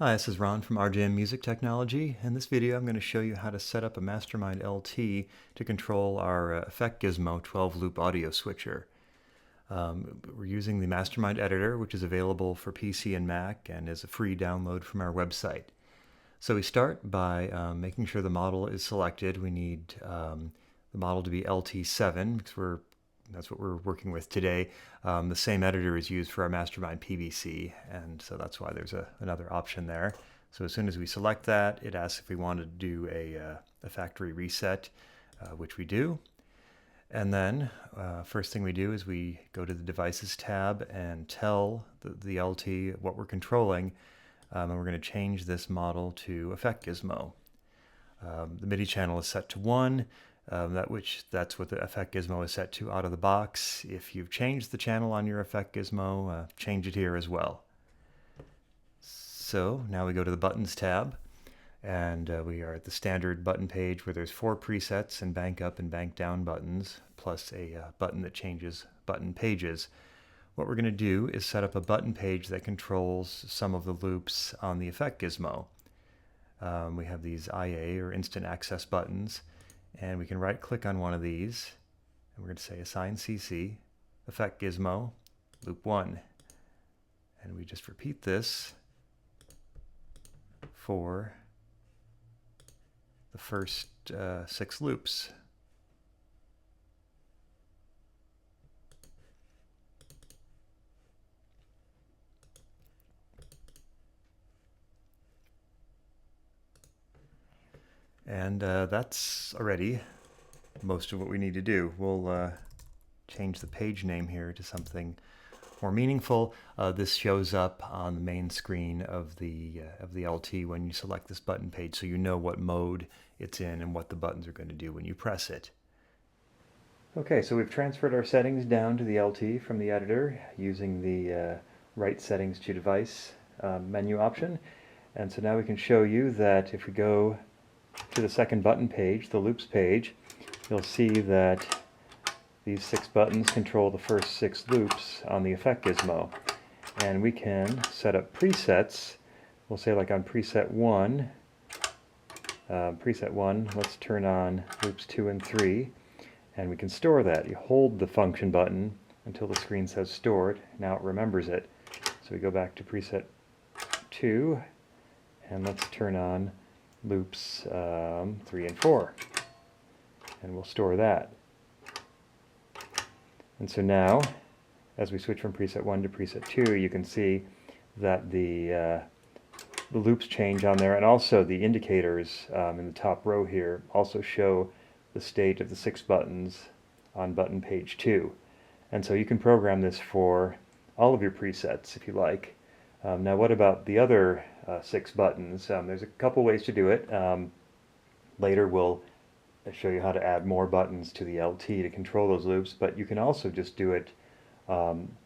Hi, this is Ron from RJM Music Technology. In this video I'm going to show you how to set up a Mastermind LT to control our Effect Gizmo 12-loop audio switcher. We're using the Mastermind editor, which is available for PC and Mac and is a free download from our website. So we start by making sure the model is selected. We need the model to be LT7 because that's what we're working with today. The same editor is used for our Mastermind PVC, and so that's why there's another option there. So as soon as we select that, it asks if we want to do a factory reset, which we do. And then first thing we do is we go to the Devices tab and tell the LT what we're controlling, and we're going to change this model to Effect Gizmo. The MIDI channel is set to 1. That's what the Effect Gizmo is set to out of the box. If you've changed the channel on your Effect Gizmo, change it here as well. So now we go to the Buttons tab, and we are at the standard button page where there's 4 presets and bank up and bank down buttons, plus a button that changes button pages. What we're going to do is set up a button page that controls some of the loops on the Effect Gizmo. We have these IA or instant access buttons, and we can right click on one of these, and we're going to say assign CC, Effect Gizmo, loop 1. And we just repeat this for the first 6 loops. And that's already most of what we need to do. We'll change the page name here to something more meaningful. This shows up on the main screen of the LT when you select this button page, so you know what mode it's in and what the buttons are going to do when you press it. Okay, so we've transferred our settings down to the LT from the editor using the Write Settings to Device menu option. And so now we can show you that if we go to the second button page, the loops page, you'll see that these 6 buttons control the first 6 loops on the Effect Gizmo. And we can set up presets. We'll say like on preset 1, let's turn on loops 2 and 3, and we can store that. You hold the function button until the screen says stored. Now it remembers it. So we go back to preset 2, and let's turn on loops 3 and 4, and we'll store that. And so now, as we switch from preset 1 to preset 2, you can see that the loops change on there, and also the indicators in the top row here also show the state of the 6 buttons on button page 2. And so you can program this for all of your presets if you like. Now what about the other 6 buttons? There's a couple ways to do it. Later we'll show you how to add more buttons to the LT to control those loops, but you can also just do it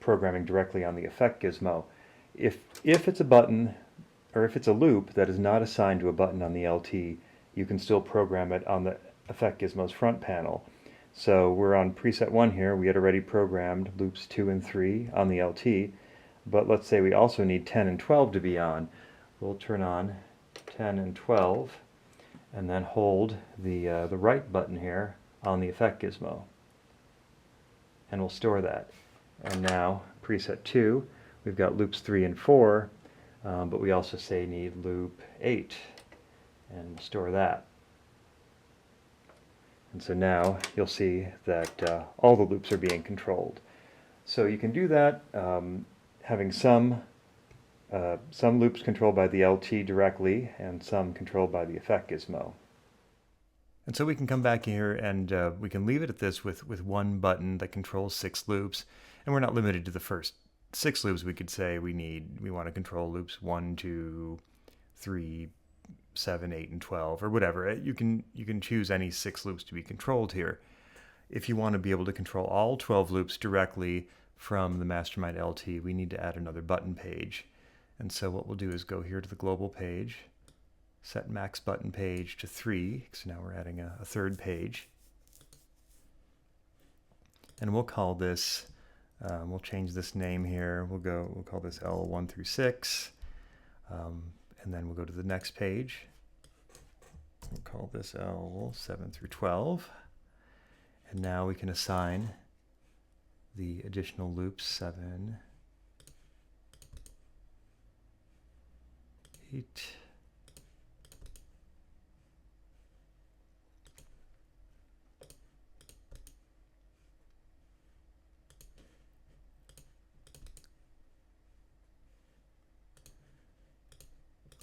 programming directly on the Effect Gizmo. If it's a button, or if it's a loop that is not assigned to a button on the LT, you can still program it on the Effect Gizmo's front panel. So we're on preset 1 here. We had already programmed loops 2 and 3 on the LT, but let's say we also need 10 and 12 to be on. We'll turn on 10 and 12 and then hold the right button here on the Effect Gizmo, and we'll store that. And now preset 2, we've got loops 3 and 4, but we also say need loop 8, and we'll store that. And so now you'll see that all the loops are being controlled. So you can do that having some loops controlled by the LT directly and some controlled by the Effect Gizmo. And so we can come back here and we can leave it at this with one button that controls 6 loops, and we're not limited to the first 6 loops. We could say we want to control loops 1, 2, 3, 7, 8, and 12, or whatever. You can choose any 6 loops to be controlled here. If you want to be able to control all 12 loops directly from the Mastermind LT, we need to add another button page. And so what we'll do is go here to the global page, set max button page to 3, so now we're adding a third page. And we'll call this, we'll change this name here, we'll call this L1 through 6. And then we'll go to the next page. We'll call this L 7 through 12. And now we can assign the additional loops 7, 8,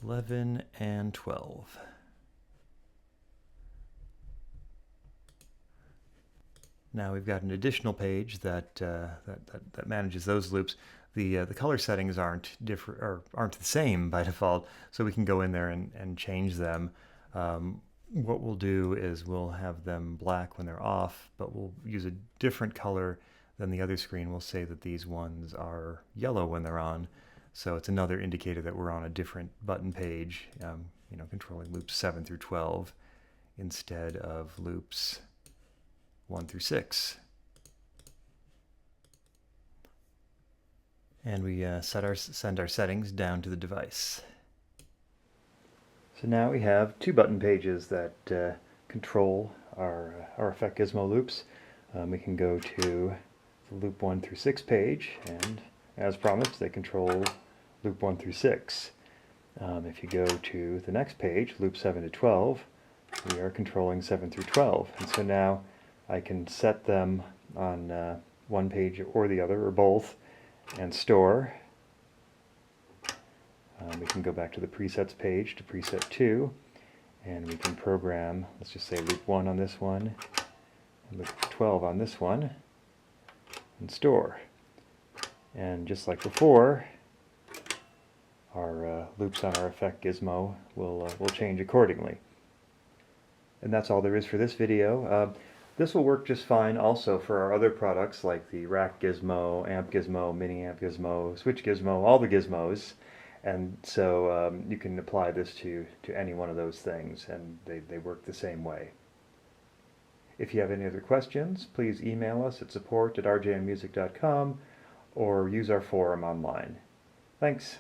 11, and 12. Now we've got an additional page that manages those loops. The color settings aren't different or aren't the same by default, so we can go in there and change them. What we'll do is we'll have them black when they're off, but we'll use a different color than the other screen. We'll say that these ones are yellow when they're on, so it's another indicator that we're on a different button page, you know, controlling loops 7 through 12 instead of loops 1 through 6. And we send our settings down to the device. So now we have two button pages that control our Effect Gizmo loops. We can go to the loop 1 through 6 page, and as promised, they control loop 1 through 6. If you go to the next page, loop 7 to 12, we are controlling 7 through 12. And so now I can set them on one page or the other, or both, and store. We can go back to the presets page to preset 2, and we can program, let's just say loop 1 on this one, and loop 12 on this one, and store. And just like before, our loops on our Effect Gizmo will change accordingly. And that's all there is for this video. This will work just fine also for our other products like the Rack Gizmo, Amp Gizmo, Mini Amp Gizmo, Switch Gizmo, all the gizmos. And so you can apply this to any one of those things, and they work the same way. If you have any other questions, please email us at support@rjmmusic.com or use our forum online. Thanks.